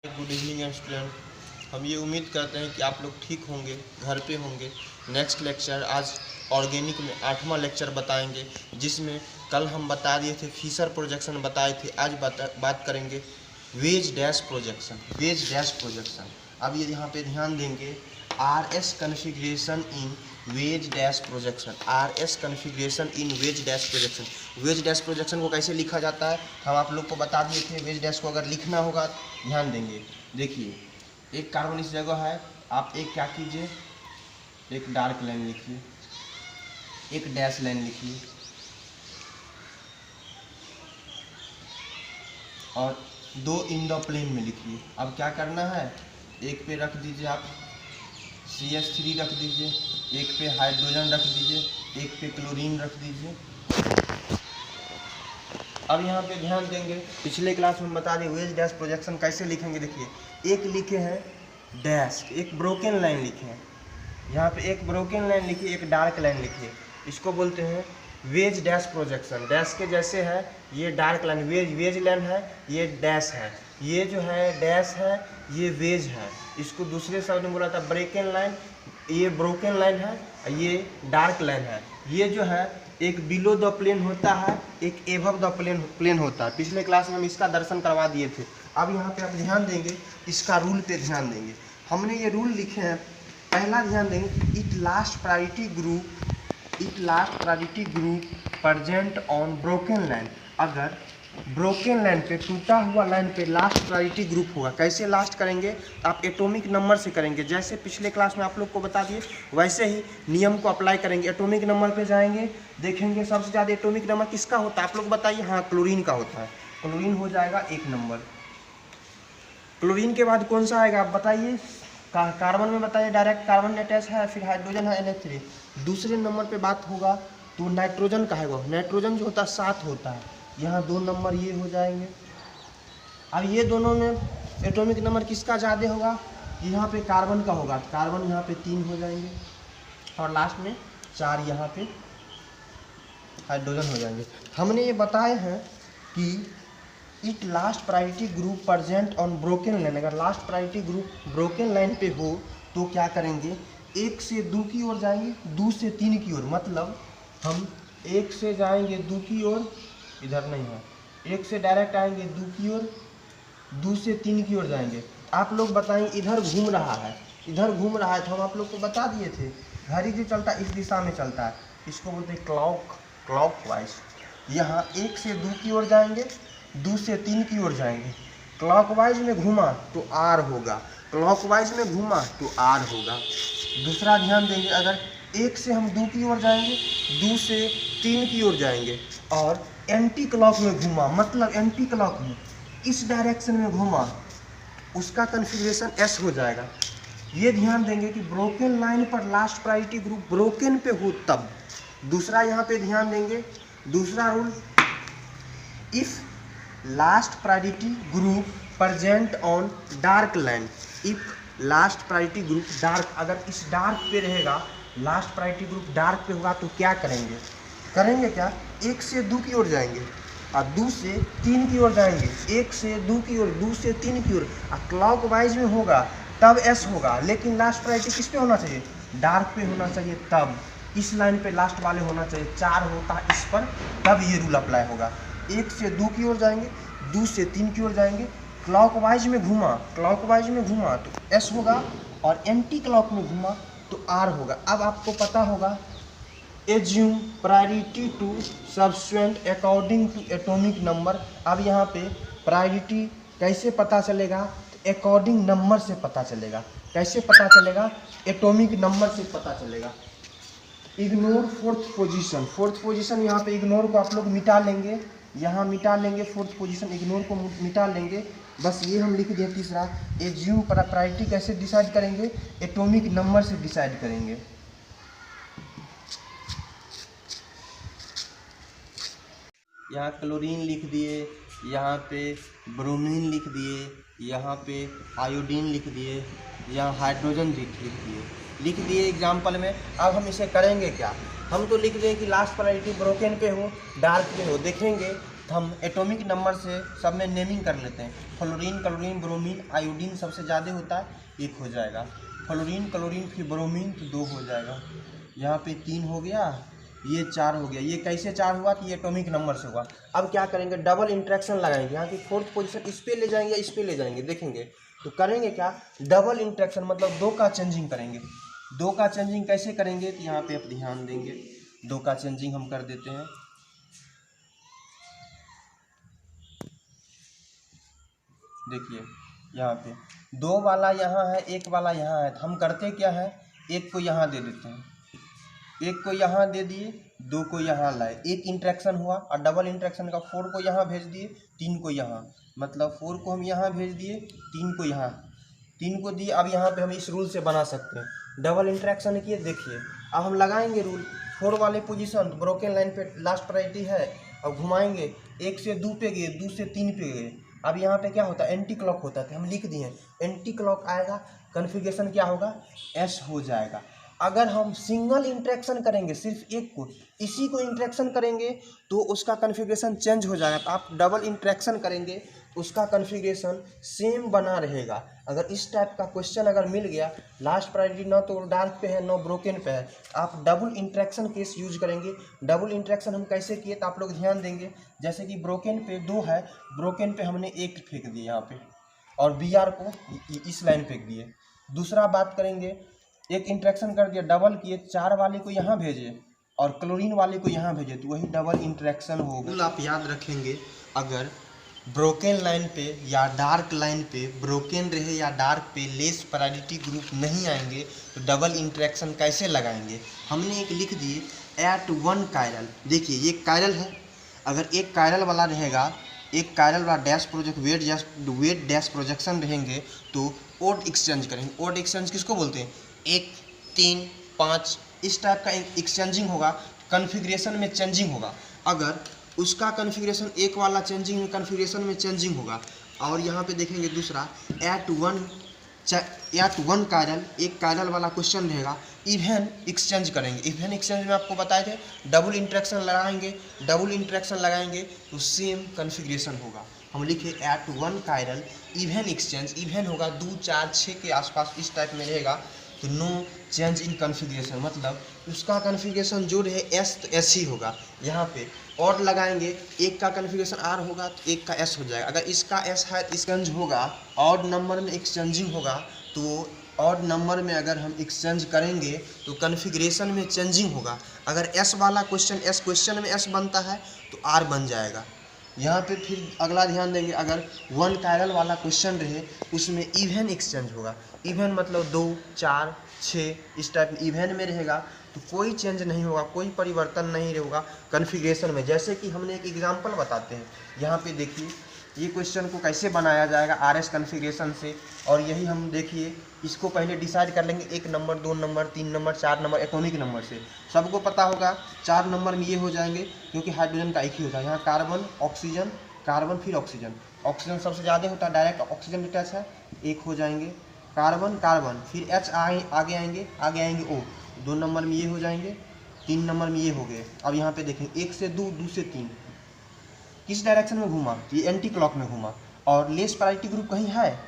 Good evening student. हम ये उम्मीद करते हैं कि आप लोग ठीक होंगे, घर पे होंगे। नेक्स्ट लेक्चर आज ऑर्गेनिक में 8वां लेक्चर बताएंगे, जिसमें कल हम बता दिए थे फिशर प्रोजेक्शन बताए थे। आज बात करेंगे wedge dash projection. Wedge dash projection अब ये यहाँ पे ध्यान देंगे, R S configuration in wedge dash projection. R S configuration in wedge dash projection. Wedge dash projection को कैसे लिखा जाता है हम आप लोग को बता दिए थे। वेज डैश को अगर लिखना होगा ध्यान देंगे, देखिए एक कार्बन इस जगह है, आप एक क्या कीजिए, एक डार्क लाइन लिखिए, एक डैश लाइन लिखिए और दो इन द प्लेन में लिखिए। अब क्या करना है, एक पे रख दीजिए आप CH3 रख दीजिए, एक पे हाइड्रोजन रख दीजिए, एक पे क्लोरीन रख दीजिए। अब यहाँ पे ध्यान देंगे, पिछले क्लास में बता दें वेज डैश प्रोजेक्शन कैसे लिखेंगे। देखिए एक लिखे हैं डैश, एक ब्रोकन लाइन लिखे हैं, यहाँ पे एक ब्रोकन लाइन लिखिए, एक डार्क लाइन लिखिए। इसको बोलते हैं वेज डैश प्रोजेक्शन। डैश के जैसे है ये डार्क लाइन, वेज लाइन है, ये डैश है, ये जो है डैश है, ये वेज है। इसको दूसरे शब्द में बोला था ब्रेकन लाइन, ये ब्रोकन लाइन है, ये डार्क लाइन है। ये जो है एक बिलो द प्लेन होता है, एक एबव द प्लेन होता है। पिछले क्लास में हम इसका दर्शन करवा दिए थे। अब यहाँ पे आप ध्यान देंगे, इसका रूल पे ध्यान देंगे। हमने ये रूल लिखे हैं, पहला ध्यान देंगे, it last priority group present on broken line. अगर ब्रोकन लाइन पे, टूटा हुआ लाइन पे लास्ट प्रायोरिटी ग्रुप होगा, कैसे लास्ट करेंगे, आप एटॉमिक नंबर से करेंगे। जैसे पिछले क्लास में आप लोग को बता दिए वैसे ही नियम को अप्लाई करेंगे। एटॉमिक नंबर पे जाएंगे, देखेंगे सबसे ज़्यादा एटॉमिक नंबर किसका होता है, आप लोग बताइए। हाँ, क्लोरीन का होता है। क्लोरीन हो जाएगा 1 नंबर। क्लोरीन के बाद कौन सा आएगा आप बताइए। कार्बन में बताइए, डायरेक्ट कार्बन अटैच है, फिर हाइड्रोजन है NH3। दूसरे नंबर पे बात होगा तो नाइट्रोजन का है। वो नाइट्रोजन जो होता है 7 होता है, यहाँ 2 नंबर ये हो जाएंगे। अब ये दोनों में एटॉमिक नंबर किसका ज़्यादा होगा, यहाँ पे कार्बन का होगा, कार्बन यहाँ पे 3 हो जाएंगे और लास्ट में 4 यहाँ पे हाइड्रोजन हो जाएंगे। हमने ये बताए हैं कि it last priority group present on broken line. अगर last priority group broken line पे हो तो क्या करेंगे, 1 से 2 की ओर जाएंगे, 2 से 3 की ओर। मतलब हम 1 से जाएंगे 2 की ओर, इधर नहीं है, 1 से डायरेक्ट आएंगे 2 की ओर, 2 से 3 की ओर जाएंगे। आप लोग बताएं, इधर घूम रहा है, इधर घूम रहा है, तो हम आप लोग को बता दिए थे घड़ी जो चलता है इस दिशा में चलता है, इसको बोलते हैं क्लॉकवाइज। यहाँ 1 से 2 की ओर जाएंगे, 2 से 3 की ओर जाएंगे। क्लॉकवाइज में घूमा तो R होगा, क्लॉकवाइज में घूमा तो R होगा। दूसरा ध्यान देंगे, अगर 1 से हम 2 की ओर जाएंगे, 2 से 3 की ओर जाएंगे और एंटी क्लॉक में घूमा, मतलब एंटी क्लॉक में इस डायरेक्शन में घूमा, उसका कन्फिग्रेशन S हो जाएगा। ये ध्यान देंगे कि ब्रोकन लाइन पर लास्ट प्रायोरिटी ग्रुप ब्रोकन पे हो तब। दूसरा यहाँ पे ध्यान देंगे, दूसरा rule, if last priority group present on dark line. If last priority group dark, अगर इस डार्क पे रहेगा, लास्ट प्रायोरिटी ग्रुप डार्क पे होगा तो क्या करेंगे, क्या 1 से 2 की ओर जाएंगे और 2 से 3 की ओर जाएंगे, 1 से 2 की ओर, 2 से 3 की ओर। और क्लॉकवाइज में होगा तब S होगा, लेकिन लास्ट प्रायोरिटी किस पे होना चाहिए, डार्क पे होना चाहिए। तब इस लाइन पे लास्ट वाले होना चाहिए, 4 होता है इस पर, तब ये रूल अप्लाई होगा। 1 से 2 की ओर जाएंगे, 2 से 3 की ओर जाएंगे, क्लॉकवाइज में घूमा तो S होगा और एंटी क्लॉक में घूमा तो R होगा। अब आपको पता होगा, assume priority to subsequent according to atomic number. अब यहाँ पे प्रायोरिटी कैसे पता चलेगा, अकॉर्डिंग नंबर से पता चलेगा। कैसे पता चलेगा, एटॉमिक नंबर से पता चलेगा। इग्नोर फोर्थ पोजीशन, यहाँ पे इग्नोर को आप लोग मिटा लेंगे, यहाँ मिटा लेंगे, फोर्थ पोजीशन इग्नोर को मिटा लेंगे। बस ये हम लिख दिए। तीसरा, एज्यूम प्रायोरिटी कैसे डिसाइड करेंगे, एटॉमिक नंबर से डिसाइड करेंगे। यहाँ क्लोरीन लिख दिए, यहाँ पे ब्रोमीन लिख दिए, यहाँ पे आयोडीन लिख दिए, यहाँ हाइड्रोजन लिख दिए एग्जाम्पल में। अब हम इसे करेंगे क्या, हम तो लिख दें कि लास्ट प्रायोरिटी ब्रोकन पे हो, डार्क पे हो। देखेंगे तो हम एटॉमिक नंबर से सब में नेमिंग कर लेते हैं। फ्लोरीन, क्लोरीन, ब्रोमीन, आयोडीन सबसे ज़्यादा होता है, 1 हो जाएगा। फ्लोरीन, क्लोरीन, फिर ब्रोमीन तो 2 हो जाएगा। यहाँ पे 3 हो गया, ये 4 हो गया। ये कैसे 4 हुआ? कि ये एटॉमिक नंबर से हुआ। अब क्या करेंगे? डबल इंट्रैक्शन लगाएंगे। यहाँ की 4th पोजीशन इस पे ले जाएंगे, इस पे ले जाएंगे, देखेंगे। तो करेंगे क्या? डबल इंट्रैक्शन मतलब 2 का चेंजिंग करेंगे। 2 का चेंजिंग कैसे करेंगे? तो यहाँ पे आप ध्यान देंगे, 2 का चेंजिंग हम कर देते हैं। देखिए यहाँ पे 2 वाला यहाँ है, 1 वाला यहाँ है, तो हम करते क्या है? 1 को यहाँ दे देते हैं, 1 को यहाँ दे दिए, 2 को यहाँ लाए, 1 इंट्रैक्शन हुआ। और डबल इंट्रैक्शन का 4 को यहाँ भेज दिए, 3 को यहाँ, मतलब 4 को हम यहाँ भेज दिए, 3 को यहाँ, 3 को दिए। अब यहाँ पे हम इस रूल से बना सकते हैं। डबल इंट्रैक्शन किए, देखिए अब हम लगाएंगे रूल। 4 वाले पोजीशन ब्रोकन लाइन पे लास्ट प्रायोरिटी है। अब घुमाएंगे, 1 से 2 पे गए, 2 से 3 पे गए। अब यहाँ पे क्या होता है? एंटी क्लॉक होता है, तो हम लिख दिए एंटी क्लॉक आएगा, कन्फिग्रेशन क्या होगा? एस हो जाएगा। अगर हम सिंगल इंट्रैक्शन करेंगे, सिर्फ एक को, इसी को इंट्रैक्शन करेंगे तो उसका कन्फिग्रेशन चेंज हो जाएगा। तो आप डबल इंट्रैक्शन करेंगे, उसका कन्फिग्रेशन सेम बना रहेगा। अगर इस टाइप का क्वेश्चन अगर मिल गया, लास्ट प्रायोरिटी ना तो डार्क पे है ना ब्रोकन पे है, आप डबल इंट्रैक्शन केस यूज करेंगे। डबल इंट्रैक्शन हम कैसे किए तो आप लोग ध्यान देंगे। जैसे कि ब्रोकन पे 2 है, ब्रोकन पे हमने 1 फेंक दिए यहाँ पे, और बी आर को इस लाइन फेंक दिए। दूसरा बात करेंगे, एक इंट्रैक्शन कर दिया, डबल किए, 4 वाले को यहाँ भेजे और क्लोरीन वाले को यहाँ भेजे, तो वही डबल इंट्रैक्शन होगा। आप याद रखेंगे, अगर ब्रोकन लाइन पे या डार्क लाइन पे, ब्रोकन रहे या डार्क पे लेस प्रायोरिटी ग्रुप नहीं आएंगे तो डबल इंट्रैक्शन कैसे लगाएंगे? हमने एक लिख दिए एट 1 कायरल। देखिए ये कायरल है, अगर एक कायरल वाला रहेगा, एक कायरल वाला dash project wedge dash projection रहेंगे तो ओड एक्सचेंज करेंगे। ओड एक्सचेंज किसको बोलते हैं? 1, 3, 5 इस टाइप का एक्सचेंजिंग होगा, कन्फिग्रेशन में चेंजिंग होगा। अगर उसका कन्फिग्रेशन 1 वाला चेंजिंग कन्फिग्रेशन में चेंजिंग होगा। और यहाँ पे देखेंगे दूसरा एट 1 कायरल, एक कायरल वाला क्वेश्चन रहेगा, इवन एक्सचेंज करेंगे। इवन एक्सचेंज में आपको बताए थे डबल इंट्रैक्शन लगाएंगे, डबल इंट्रैक्शन लगाएंगे तो सेम कन्फिग्रेशन होगा। हम लिखे at 1 chiral even exchange, even होगा 2, 4, 6 के आसपास इस टाइप में रहेगा, तो नो चेंज इन कन्फिग्रेशन, मतलब उसका कन्फिग्रेशन जो रहे एस तो एस ही होगा। यहाँ पे और लगाएंगे, 1 का कन्फिग्रेशन आर होगा तो 1 का एस हो जाएगा। अगर इसका एस है तो एक्सचेंज होगा, ऑड नंबर में एक्सचेंजिंग होगा, तो ऑड नंबर में अगर हम एक्सचेंज करेंगे तो कन्फिग्रेशन में चेंजिंग होगा। अगर एस वाला क्वेश्चन में एस बनता है तो आर बन जाएगा। यहाँ पे फिर अगला ध्यान देंगे, अगर 1 कायरल वाला क्वेश्चन रहे उसमें इवन एक्सचेंज होगा। इवन मतलब 2, 4, 6 इस टाइप में इवन में रहेगा तो कोई चेंज नहीं होगा, कोई परिवर्तन नहीं होगा कन्फिग्रेशन में। जैसे कि हमने एक एग्जांपल बताते हैं, यहाँ पे देखिए ये क्वेश्चन को कैसे बनाया जाएगा आरएस कन्फिग्रेशन से। और यही हम देखिए इसको पहले डिसाइड कर लेंगे 1 number, 2 number, 3 number, 4 number atomic number से। सबको पता होगा 4 नंबर में ये हो जाएंगे क्योंकि हाइड्रोजन का एक ही होता है। यहाँ कार्बन, ऑक्सीजन, कार्बन फिर ऑक्सीजन, ऑक्सीजन सबसे ज़्यादा होता है, डायरेक्ट ऑक्सीजन अटैच है, 1 हो जाएंगे। कार्बन कार्बन फिर एच आगे आएंगे ओ, 2 नंबर में ये हो जाएंगे, 3 नंबर में ये हो गए। अब यहाँ पे देखें 1 से 2, 2 से 3 किस डायरेक्शन में घूमा? ये एंटी क्लॉक में घूमा। और लेस प्रायोरिटी ग्रुप कहीं है?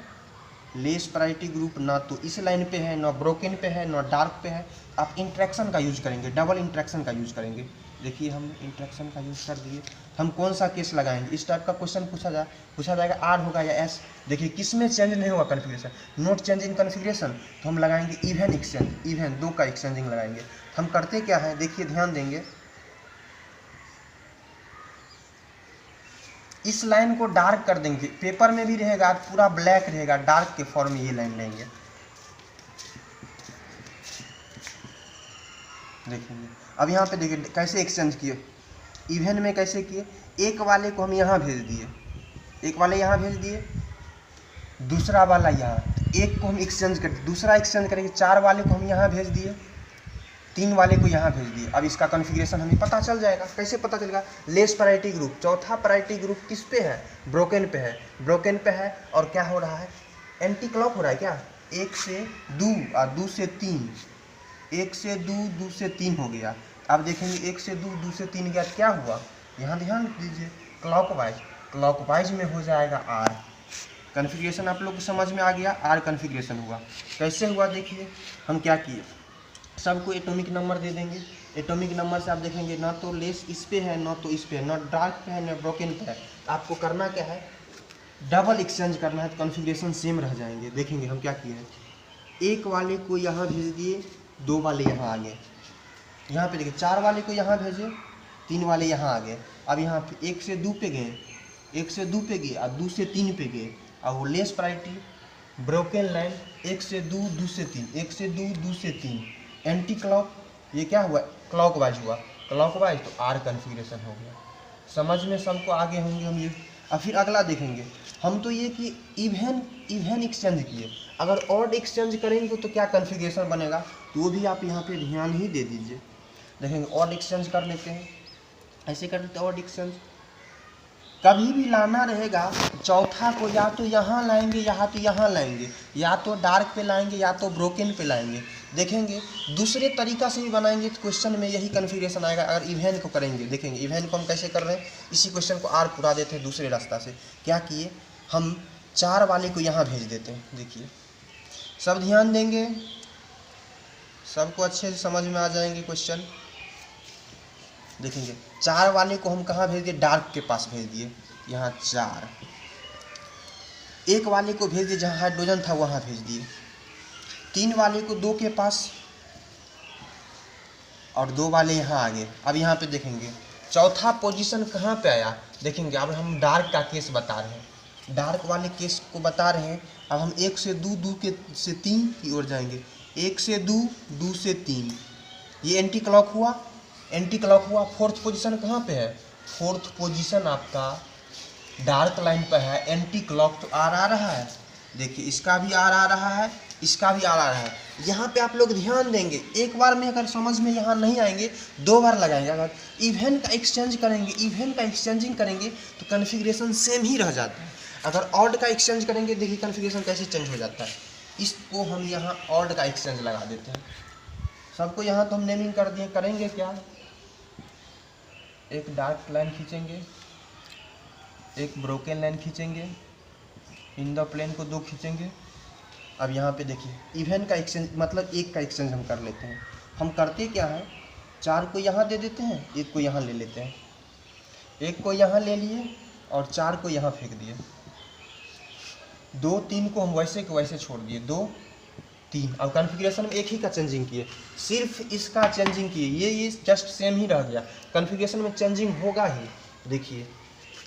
लेस प्रायोरिटी ग्रुप ना तो इस लाइन पे है, ना ब्रोकन पे है, ना डार्क पे है। आप इंट्रैक्शन का यूज करेंगे, डबल इंट्रैक्शन का यूज करेंगे। देखिए हम इंट्रैक्शन का यूज कर दिए, हम कौन सा केस लगाएंगे? इस टाइप का क्वेश्चन पूछा जाएगा आर होगा या एस। देखिए किस में चेंज नहीं होगा configuration, note change in configuration, तो हम लगाएंगे इवन एक्सचेंज, इवन 2 का एक्सचेंजिंग लगाएंगे। हम करते क्या है देखिए ध्यान देंगे, इस लाइन को डार्क कर देंगे, पेपर में भी रहेगा पूरा ब्लैक रहेगा, डार्क के फॉर्म में ये लाइन लेंगे। देखेंगे अब यहाँ पे देखिए कैसे एक्सचेंज किए, इवन में कैसे किए, 1 वाले को हम यहाँ भेज दिए, 1 वाले यहाँ भेज दिए, दूसरा वाला यहाँ, 1 को हम एक्सचेंज कर, दूसरा एक्सचेंज करेंगे, 4 वाले को हम यहाँ भेज दिए, 3 वाले को यहाँ भेज दिए। अब इसका कन्फिग्रेशन हमें पता चल जाएगा। कैसे पता चलेगा? लेस प्रायोरिटी ग्रुप, चौथा प्रायोरिटी ग्रुप किस पे है? ब्रोकन पे है, ब्रोकन पे है। और क्या हो रहा है? एंटी क्लॉक हो रहा है क्या? 1 से 2 और 2 से 3, 1 से 2, 2 से 3 हो गया। अब देखेंगे 1 से 2, 2 से 3 गया, क्या हुआ? यहाँ ध्यान दीजिए, क्लॉकवाइज, क्लॉकवाइज में हो जाएगा आर। कन्फिग्रेशन आप लोग को समझ में आ गया, आर कन्फिग्रेशन हुआ। कैसे हुआ देखिए, हम क्या किए, सबको एटॉमिक नंबर दे देंगे। एटॉमिक नंबर से आप देखेंगे ना तो लेस इस पे है, ना तो इस पे है, ना डार्क पे है, ना ब्रोकन पे है। आपको करना क्या है, डबल एक्सचेंज करना है तो कन्फिग्रेशन सेम रह जाएंगे। देखेंगे हम क्या किए हैं, एक वाले को यहाँ भेज दिए, दो वाले यहाँ आ गए। यहाँ पे देखिए 4 वाले को यहाँ भेजे, 3 वाले यहाँ आ गए। अब यहाँ पे 1 से 2 पे गए, 1 से 2 पे गए और 2 से 3 पे गए। अब वो लेस प्रायोरिटी ब्रोकन लाइन 1 से 2, 2 से 3, 1 से 2, 2 से 3, एंटी क्लॉक, ये क्या हुआ, क्लॉकवाइज हुआ। क्लॉकवाइज तो आर कन्फिग्रेशन हो गया। समझ में सबको आगे होंगे हम ये। अब फिर अगला देखेंगे हम, तो ये कि इवन एक्सचेंज किए, अगर ऑड एक्सचेंज करेंगे तो क्या कन्फिग्रेशन बनेगा, तो वो भी आप यहाँ पे ध्यान ही दे दीजिए। देखेंगे ऑड एक्सचेंज कर लेते हैं, ऐसे कर लेते हैं ऑड एक्सचेंज। कभी भी लाना रहेगा चौथा को या तो यहाँ लाएंगे या तो यहाँ लाएंगे, या तो डार्क पे लाएंगे या तो ब्रोकन पे लाएंगे। देखेंगे दूसरे तरीका से भी बनाएंगे तो क्वेश्चन में यही कन्फिग्रेशन आएगा। अगर इवेंट को करेंगे, देखेंगे इवेंट को हम कैसे कर रहे हैं, इसी क्वेश्चन को आर पूरा देते हैं दूसरे रास्ता से। क्या किए, हम 4 वाले को यहाँ भेज देते हैं। देखिए सब ध्यान देंगे, सबको अच्छे से समझ में आ जाएंगे क्वेश्चन। देखेंगे 4 वाले को हम कहाँ भेज दिए, डार्क के पास भेज दिए, यहाँ 4। 1 वाले को भेज दिए जहाँ हाइड्रोजन था वहाँ भेज दिए। 3 वाले को 2 के पास और 2 वाले यहाँ आ गए। अब यहाँ पे देखेंगे चौथा पोजीशन कहाँ पे आया, देखेंगे अब हम डार्क का केस बता रहे हैं, डार्क वाले केस को बता रहे हैं। अब हम 1 से 2, 2 से 3 की ओर जाएंगे, 1 से 2, 2 से 3, ये एंटी क्लॉक हुआ, एंटी क्लॉक हुआ। 4th पोजीशन कहाँ पे है, 4th पोजीशन आपका डार्क लाइन पर है, एंटी क्लॉक तो आर आ रहा है। देखिए इसका भी आर आ रहा है, इसका भी आर आ रहा है। यहाँ पे आप लोग ध्यान देंगे, एक बार में अगर समझ में यहाँ नहीं आएंगे 2 बार लगाएंगे। अगर इवेंट का एक्सचेंज करेंगे, इवेंट का एक्सचेंजिंग करेंगे तो कन्फिग्रेशन सेम ही रह जाता है। अगर ऑड का एक्सचेंज करेंगे, देखिए कन्फिग्रेशन कैसे चेंज हो जाता है। इसको हम यहाँ ऑड का एक्सचेंज लगा देते हैं। सबको यहाँ तो हम नेमिंग कर दिए। करेंगे क्या, एक डार्क लाइन खींचेंगे, एक ब्रोकन लाइन खींचेंगे, इन द प्लेन को 2 खींचेंगे। अब यहाँ पे देखिए इवेंट का एक्सचेंज मतलब 1 का एक्सचेंज हम कर लेते हैं। हम करते क्या है, 4 को यहाँ दे देते हैं, 1 को यहाँ ले लेते हैं, 1 को यहाँ ले लिए और 4 को यहाँ फेंक दिए। 2, 3 को हम वैसे के वैसे छोड़ दिए, 2, 3। अब कन्फिग्रेशन में एक ही का चेंजिंग किए, सिर्फ इसका चेंजिंग किए, ये जस्ट सेम ही रह गया। कन्फिग्रेशन में चेंजिंग होगा ही। देखिए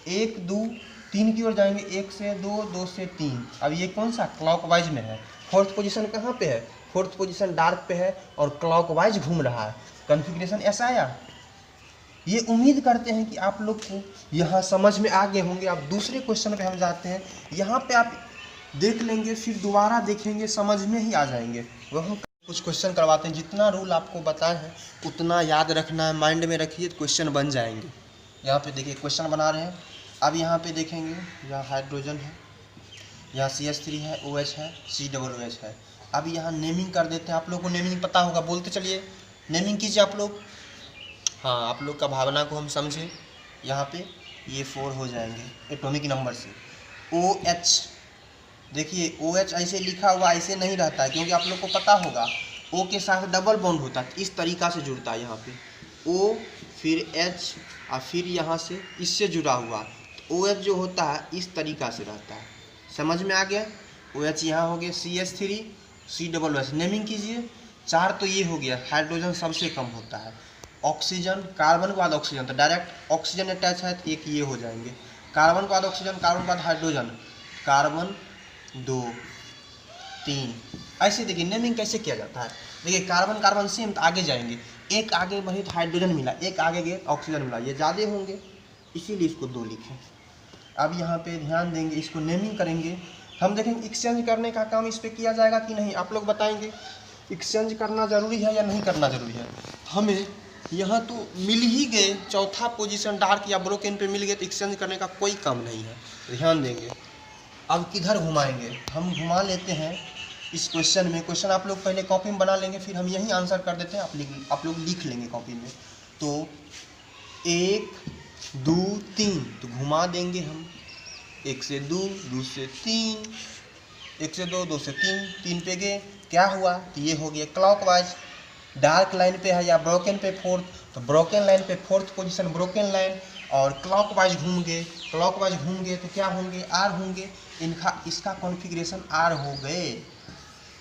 1, 2, 3 की ओर जाएंगे, 1 से 2, 2 से 3। अब ये कौन सा, क्लॉकवाइज में है। 4th पोजीशन कहाँ पे है, 4th पोजीशन डार्क पे है और क्लॉकवाइज घूम रहा है। कन्फिग्रेशन ऐसा आया। ये उम्मीद करते हैं कि आप लोग को यहाँ समझ में आ गए होंगे। अब दूसरे क्वेश्चन पे हम जाते हैं। यहाँ पे आप देख लेंगे, फिर दोबारा देखेंगे, समझ में ही आ जाएंगे। वह हम कुछ क्वेश्चन करवाते हैं, जितना रूल आपको बताए हैं उतना याद रखना है, माइंड में रखिए तो क्वेश्चन बन जाएंगे। यहाँ पे देखिए क्वेश्चन बना रहे हैं। अब यहाँ पे देखेंगे, यहाँ हाइड्रोजन है, यहाँ CH3 है, OH है, COOH है। अब यहाँ नेमिंग कर देते हैं। आप लोग को नेमिंग पता होगा, बोलते चलिए, नेमिंग कीजिए आप लोग। हाँ, आप लोग का भावना को हम समझे। यहाँ पे ये 4 हो जाएंगे एटॉमिक नंबर से। OH, देखिए OH ऐसे लिखा हुआ ऐसे नहीं रहता है, क्योंकि आप लोग को पता होगा O के साथ डबल बॉन्ड होता है, इस तरीका से जुड़ता है। यहाँ पे O फिर H और फिर यहाँ से इससे जुड़ा हुआ, तो OH जो होता है इस तरीका से रहता है। समझ में आ गया। OH यहाँ हो गया, CH3 COOH। नेमिंग कीजिए। 4 तो ये हो गया, हाइड्रोजन सबसे कम होता है। ऑक्सीजन, कार्बन के बाद ऑक्सीजन, तो डायरेक्ट ऑक्सीजन अटैच है तो एक ये हो जाएंगे। कार्बन के बाद ऑक्सीजन, कार्बन के बाद हाइड्रोजन, कार्बन 2, 3। ऐसे देखिए नेमिंग कैसे किया जाता है। देखिए कार्बन कार्बन सेम, तो आगे जाएंगे, एक आगे बढ़े तो हाइड्रोजन मिला, एक आगे गए ऑक्सीजन मिला, ये ज़्यादा होंगे इसीलिए इसको 2 लिखें। अब यहाँ पे ध्यान देंगे, इसको नेमिंग करेंगे। हम देखेंगे एक्सचेंज करने का काम इस पर किया जाएगा कि नहीं, आप लोग बताएंगे एक्सचेंज करना ज़रूरी है या नहीं करना ज़रूरी है। हमें यहाँ तो मिल ही गए, चौथा पोजीशन डार्क या ब्रोकन पे मिल गए, तो एक्सचेंज करने का कोई काम नहीं है। ध्यान देंगे। अब किधर घुमाएंगे, हम घुमा लेते हैं इस क्वेश्चन में। क्वेश्चन आप लोग पहले कॉपी में बना लेंगे, फिर हम यही आंसर कर देते हैं, आप लोग लिख लेंगे कॉपी में। तो 1 2 3, तो घुमा देंगे हम 1 से 2, 2 से 3, 1 से 2, 2 से 3, 3 पे गए, क्या हुआ, तो ये हो गया क्लॉकवाइज। डार्क लाइन पे है या ब्रोकन पे फोर्थ, तो ब्रोकन लाइन पे फोर्थ पोजीशन ब्रोकन लाइन, और क्लॉकवाइज घूम गए, क्लॉकवाइज घूम गए तो क्या होंगे, आर होंगे, इनका इसका कॉन्फ़िगरेशन आर हो गए।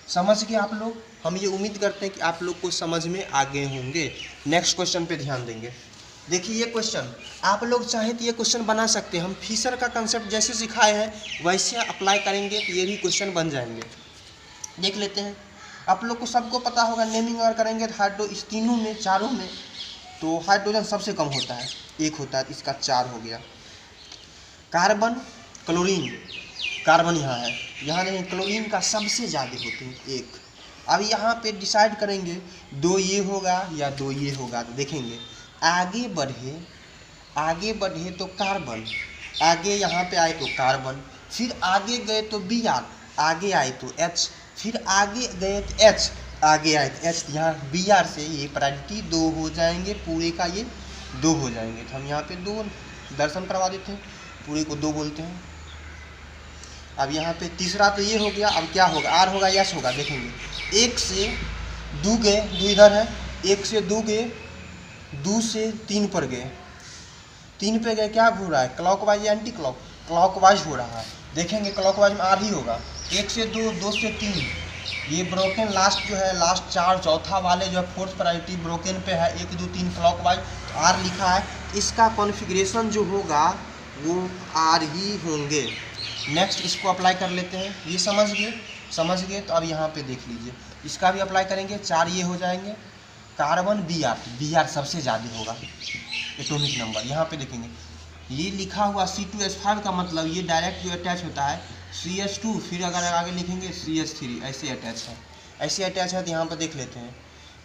समझ गए आप लोग? हम ये उम्मीद करते हैं कि आप लोग को समझ में आ गए होंगे। नेक्स्ट क्वेश्चन पे ध्यान देंगे। देखिए ये क्वेश्चन आप लोग चाहे तो ये क्वेश्चन बना सकते हैं। हम फिशर का कंसेप्ट जैसे सिखाए हैं वैसे अप्लाई करेंगे तो ये भी क्वेश्चन बन जाएंगे। देख लेते हैं। आप लोग को सबको पता होगा, नेमिंग अगर करेंगे तो हाइड्रो इस तीनों में चारों में तो हाइड्रोजन सबसे कम होता है, 1 होता है, इसका 4 हो गया। कार्बन क्लोरीन, कार्बन यहाँ है, यहाँ नहीं, क्लोरीन का सबसे ज़्यादा होते हैं 1। अब यहाँ पे डिसाइड करेंगे 2 ये होगा या 2 ये होगा, तो देखेंगे आगे बढ़े तो कार्बन, आगे यहाँ पे आए तो कार्बन, फिर आगे गए तो Br, आगे आए तो H, फिर आगे गए तो H, आगे आए तो H, यहाँ Br से ये प्रायोरिटी 2 हो जाएंगे, पूरे का ये 2 हो जाएंगे। तो हम यहाँ पे 2 दर्शन करवा देते हैं, पूरे को 2 बोलते हैं। अब यहाँ पे तीसरा तो ये हो गया, अब क्या होगा, R होगा या S होगा, देखेंगे 1 से 2 गए, 2 इधर है, 1 से 2 गए, 2 से 3 पर गए, 3 पे गए, क्या हो रहा है, क्लॉकवाइज या एंटी क्लॉकवाइज हो रहा है। देखेंगे क्लॉकवाइज में आर ही होगा, 1 से 2, 2 से 3, ये ब्रोकन लास्ट जो है, लास्ट 4 चौथा वाले जो है फोर्थ प्रायोरिटी ब्रोकन पे है, 1 2 3 क्लॉकवाइज, तो आर लिखा है, इसका कॉन्फ़िगरेशन जो होगा वो आर ही होंगे। नेक्स्ट इसको अप्लाई कर लेते हैं, ये समझ गए। तो अब यहाँ पे देख लीजिए, इसका भी अप्लाई करेंगे, 4 ये हो जाएंगे। कार्बन Br सबसे ज़्यादा होगा एटॉमिक नंबर, यहाँ पे देखेंगे ये लिखा हुआ C2H5 का मतलब ये डायरेक्ट जो अटैच होता है CH2, फिर अगर आगे लिखेंगे CH3, ऐसे अटैच है, तो यहाँ पर देख लेते हैं।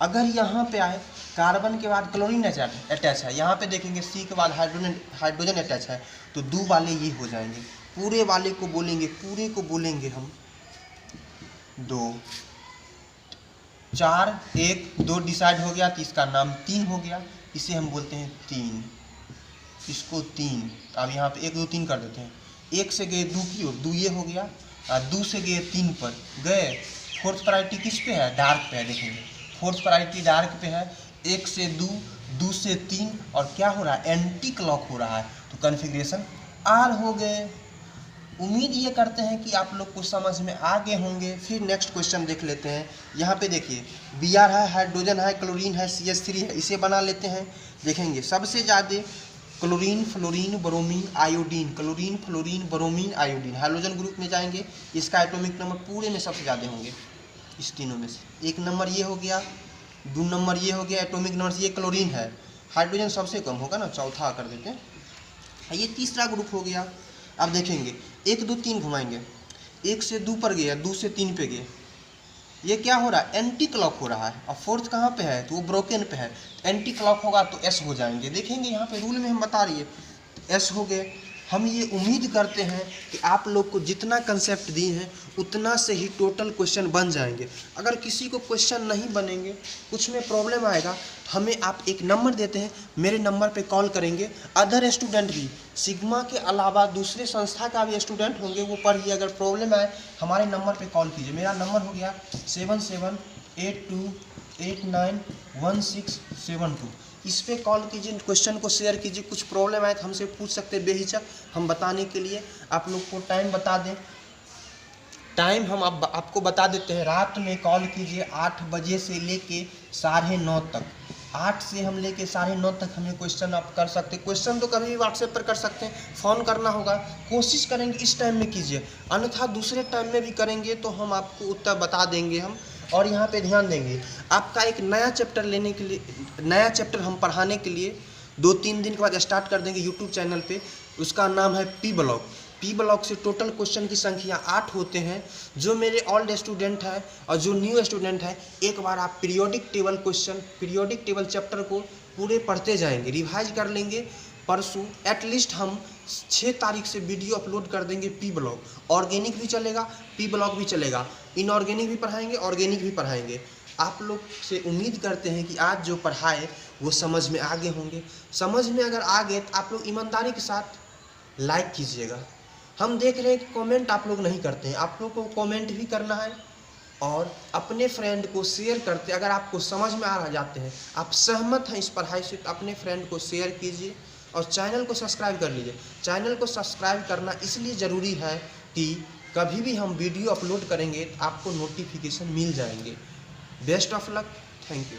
अगर यहाँ पे आए कार्बन के बाद क्लोरीन अटैच है, यहाँ पे देखेंगे C के बाद हाइड्रोजन अटैच है, तो 2 वाले ये हो जाएंगे, पूरे वाले को बोलेंगे हम 2, 4 1 2 डिसाइड हो गया, तो इसका नाम 3 हो गया, इसे हम बोलते हैं 3, इसको 3। अब यहाँ पे 1 2 3 कर देते हैं, 1 से गए 2 की ओर, 2 ये हो गया, 2 से गए 3 पर गए। फोर्थ प्रायोरिटी किस पे है, डार्क पे है, देखेंगे फोर्थ प्रायोरिटी डार्क पे है, 1 से 2, 2 से 3, और क्या हो रहा है, एंटी क्लॉक हो रहा है, तो कॉन्फ़िगरेशन आर हो गए। उम्मीद ये करते हैं कि आप लोग को समझ में आ गए होंगे। फिर नेक्स्ट क्वेश्चन देख लेते हैं। यहाँ पे देखिए Br है, हाइड्रोजन है, क्लोरीन है, CH3 है, इसे बना लेते हैं। देखेंगे सबसे ज़्यादा chlorine fluorine bromine iodine, chlorine fluorine bromine iodine hydrogen group में जाएंगे, इसका एटॉमिक नंबर पूरे में सबसे ज़्यादा होंगे इस तीनों में से। 1 नंबर ये हो गया, 2 नंबर ये हो गया, एटॉमिक नंबर से ये क्लोरीन है, हाइड्रोजन सबसे कम होगा ना, चौथा कर देते हैं, ये तीसरा ग्रुप हो गया। अब देखेंगे 1 2 3 घुमाएंगे, 1 से 2 पर गया, 2 से 3 पे गए, ये क्या हो रहा है, एंटी क्लॉक हो रहा है। और फोर्थ कहाँ पे है, तो वो ब्रोकन पे है, एंटी क्लॉक होगा तो एस हो जाएंगे। देखेंगे यहाँ पे रूल में हम बता रही है एस हो गए। हम ये उम्मीद करते हैं कि आप लोग को जितना कंसेप्ट दिए हैं उतना से ही टोटल क्वेश्चन बन जाएंगे। अगर किसी को क्वेश्चन नहीं बनेंगे, कुछ में प्रॉब्लम आएगा, हमें आप एक नंबर देते हैं, मेरे नंबर पे कॉल करेंगे। अदर स्टूडेंट भी सिग्मा के अलावा दूसरे संस्था का भी स्टूडेंट होंगे, वो पढ़िए, अगर प्रॉब्लम आए हमारे नंबर पे कॉल कीजिए। मेरा नंबर हो गया 7782891672। इस पर कॉल कीजिए, क्वेश्चन को शेयर कीजिए, कुछ प्रॉब्लम आए तो हमसे पूछ सकते हैं बेहिचक, हम बताने के लिए आप लोग को टाइम बता दें। टाइम हम आपको बता देते हैं, रात में कॉल कीजिए 8 बजे से लेके 9:30 तक। 8 से हम लेके 9:30 तक हमें क्वेश्चन आप कर सकते हैं। क्वेश्चन तो कभी भी व्हाट्सएप पर कर सकते हैं, फ़ोन करना होगा, कोशिश करेंगे इस टाइम में कीजिए, अन्यथा दूसरे टाइम में भी करेंगे तो हम आपको उत्तर बता देंगे हम। और यहाँ पे ध्यान देंगे, आपका एक नया चैप्टर लेने के लिए, नया चैप्टर हम पढ़ाने के लिए 2-3 दिन के बाद स्टार्ट कर देंगे यूट्यूब चैनल पे। उसका नाम है पी ब्लॉक। पी ब्लॉक से टोटल क्वेश्चन की संख्या 8 होते हैं। जो मेरे ओल्ड स्टूडेंट हैं और जो न्यू स्टूडेंट हैं, एक बार आप periodic table question, periodic table chapter को पूरे पढ़ते जाएंगे, रिवाइज कर लेंगे। परसों एटलीस्ट हम 6 तारीख से वीडियो अपलोड कर देंगे पी ब्लॉक। ऑर्गेनिक भी चलेगा, पी ब्लॉक भी चलेगा, इनऑर्गेनिक भी पढ़ाएंगे, ऑर्गेनिक भी पढ़ाएंगे। आप लोग से उम्मीद करते हैं कि आज जो पढ़ाए वो समझ में आगे होंगे। समझ में अगर आ गए तो आप लोग ईमानदारी के साथ लाइक कीजिएगा। हम देख रहे हैं कि कमेंट आप लोग नहीं करते हैं, आप लोग को कमेंट भी करना है और अपने फ्रेंड को शेयर करते। अगर आपको समझ में आ जाते हैं, आप सहमत हैं इस पढ़ाई से, तो अपने फ्रेंड को शेयर कीजिए और चैनल को सब्सक्राइब कर लीजिए। चैनल को सब्सक्राइब करना इसलिए ज़रूरी है कि कभी भी हम वीडियो अपलोड करेंगे तो आपको नोटिफिकेशन मिल जाएंगे। Best of luck, thank you.